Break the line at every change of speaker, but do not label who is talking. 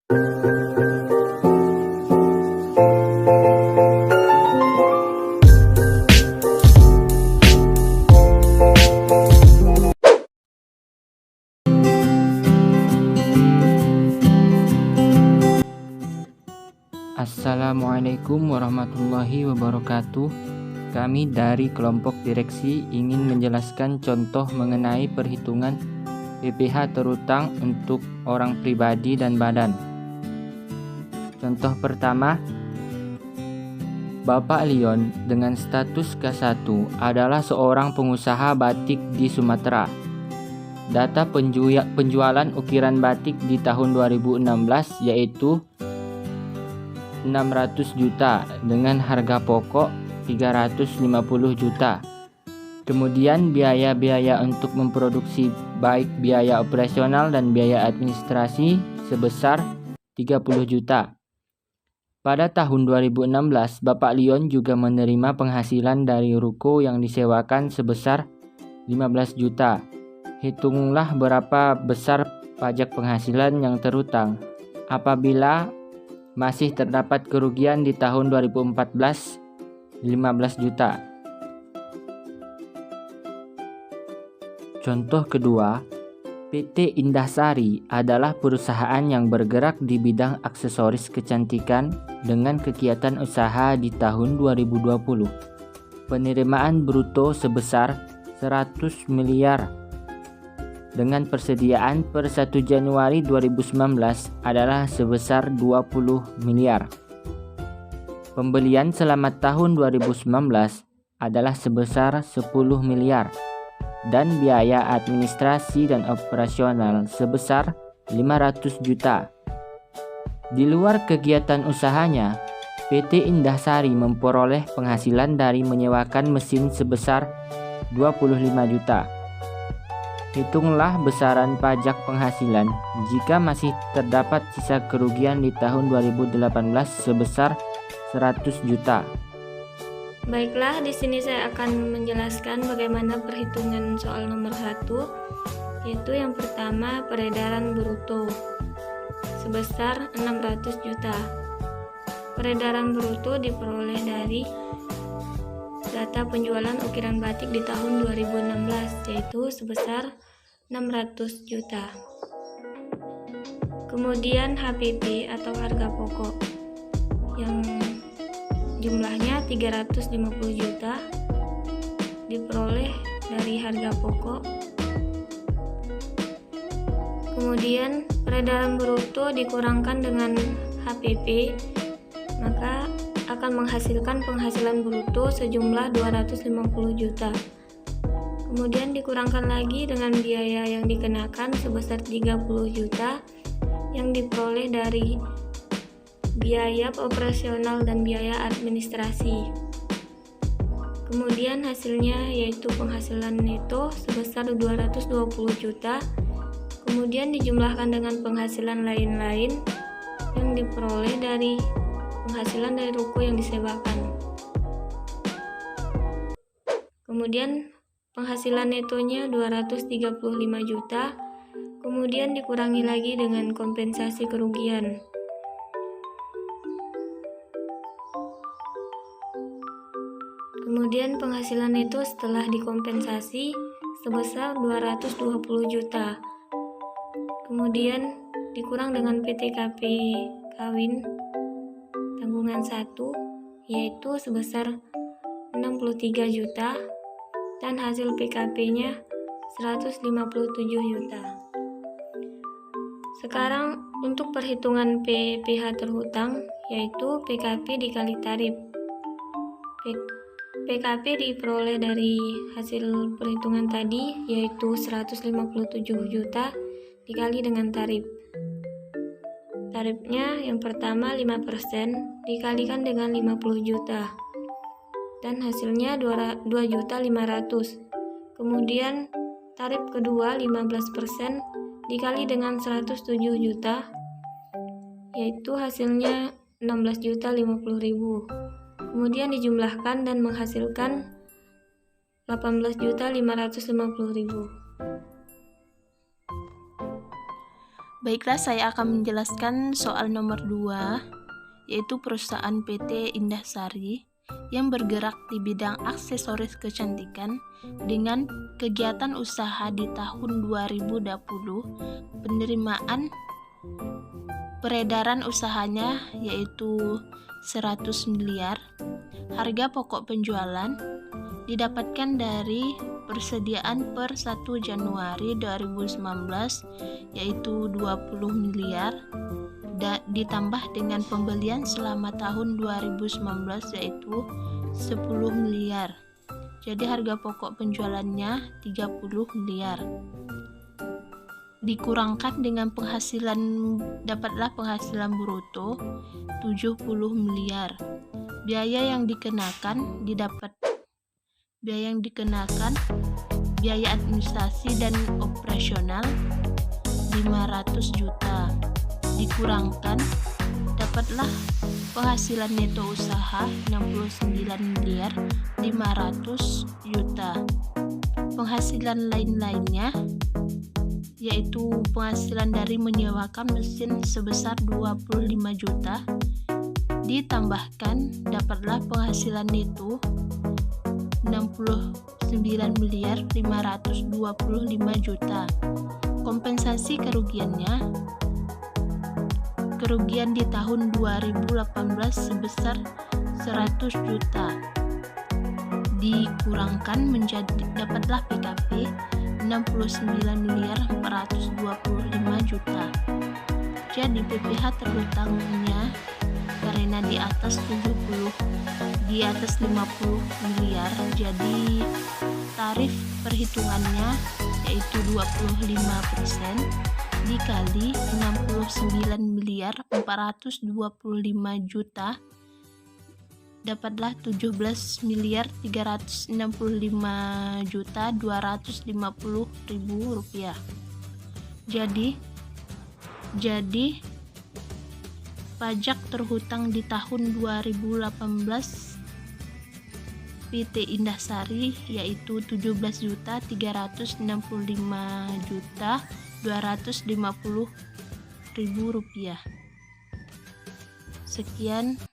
Assalamualaikum warahmatullahi wabarakatuh. Kami dari kelompok direksi ingin menjelaskan contoh mengenai perhitungan PPh terutang untuk orang pribadi dan badan. Contoh pertama, Bapak Leon dengan status K1 adalah seorang pengusaha batik di Sumatera. Data penjualan ukiran batik di tahun 2016 yaitu 600 juta dengan harga pokok 350 juta. Kemudian biaya-biaya untuk memproduksi baik biaya operasional dan biaya administrasi sebesar 30 juta. Pada tahun 2016, Bapak Leon juga menerima penghasilan dari ruko yang disewakan sebesar 15 juta. Hitunglah berapa besar pajak penghasilan yang terutang. Apabila masih terdapat kerugian di tahun 2014, 15 juta. Contoh kedua, PT Indahsari adalah perusahaan yang bergerak di bidang aksesoris kecantikan dengan kegiatan usaha di tahun 2020. Penerimaan bruto sebesar 100 miliar. Dengan persediaan per 1 Januari 2019 adalah sebesar 20 miliar. Pembelian selama tahun 2019 adalah sebesar 10 miliar. Dan biaya administrasi dan operasional sebesar 500 juta. Di luar kegiatan usahanya, PT Indahsari memperoleh penghasilan dari menyewakan mesin sebesar 25 juta. Hitunglah besaran pajak penghasilan jika masih terdapat sisa kerugian di tahun 2018 sebesar 100 juta.
Baiklah, di sini saya akan menjelaskan bagaimana perhitungan soal nomor 1, yaitu yang pertama peredaran bruto sebesar 600 juta. Peredaran bruto diperoleh dari data penjualan ukiran batik di tahun 2016 yaitu sebesar 600 juta. Kemudian HPP atau harga pokok yang jumlahnya 350 juta diperoleh dari harga pokok. Kemudian peredaran bruto dikurangkan dengan HPP, maka akan menghasilkan penghasilan bruto sejumlah 250 juta. Kemudian dikurangkan lagi dengan biaya yang dikenakan sebesar 30 juta yang diperoleh dari biaya operasional dan biaya administrasi. Kemudian hasilnya yaitu penghasilan neto sebesar 220 juta. Kemudian dijumlahkan dengan penghasilan lain-lain yang diperoleh dari penghasilan dari ruko yang disewakan. Kemudian penghasilan netonya 235 juta. Kemudian dikurangi lagi dengan kompensasi kerugian. Kemudian penghasilan neto setelah dikompensasi sebesar 220 juta. Kemudian dikurang dengan PTKP kawin tanggungan 1 yaitu sebesar 63 juta dan hasil PKP-nya 157 juta. Sekarang untuk perhitungan PPh terhutang yaitu PKP dikali tarif. PKP diperoleh dari hasil perhitungan tadi yaitu 157 juta dikali dengan tarif. Tarifnya yang pertama 5% dikalikan dengan 50 juta dan hasilnya 2.500.000. Kemudian tarif kedua 15% dikali dengan 107 juta yaitu hasilnya 16.050.000. Kemudian dijumlahkan dan menghasilkan 18.550.000.
Baiklah, saya akan menjelaskan soal nomor 2, yaitu perusahaan PT Indahsari yang bergerak di bidang aksesoris kecantikan dengan kegiatan usaha di tahun 2020. Penerimaan peredaran usahanya yaitu 100 miliar. Harga pokok penjualan didapatkan dari persediaan per 1 Januari 2019 yaitu 20 miliar ditambah dengan pembelian selama tahun 2019 yaitu 10 miliar. Jadi harga pokok penjualannya 30 miliar. Dikurangkan dengan penghasilan, dapatlah penghasilan bruto 70 miliar. Biaya yang dikenakan biaya administrasi dan operasional 500 juta. Dikurangkan dapatlah penghasilan neto usaha 69 miliar 500 juta. Penghasilan lain-lainnya yaitu penghasilan dari menyewakan mesin sebesar 25 juta. Ditambahkan dapatlah penghasilan neto 69 miliar 525 juta. Kompensasi kerugian di tahun 2018 sebesar 100 juta. Dikurangkan menjadi dapatlah PKP 69 miliar 425 juta. Jadi PPH terhutangnya karena di atas 50 miliar, jadi tarif perhitungannya yaitu 25% dikali 69 miliar 425 juta dapatlah 17 miliar 365 juta 250 ribu rupiah. Jadi pajak terhutang di tahun 2018 PT Indahsari yaitu 17 juta 365 juta 250 ribu rupiah. Sekian.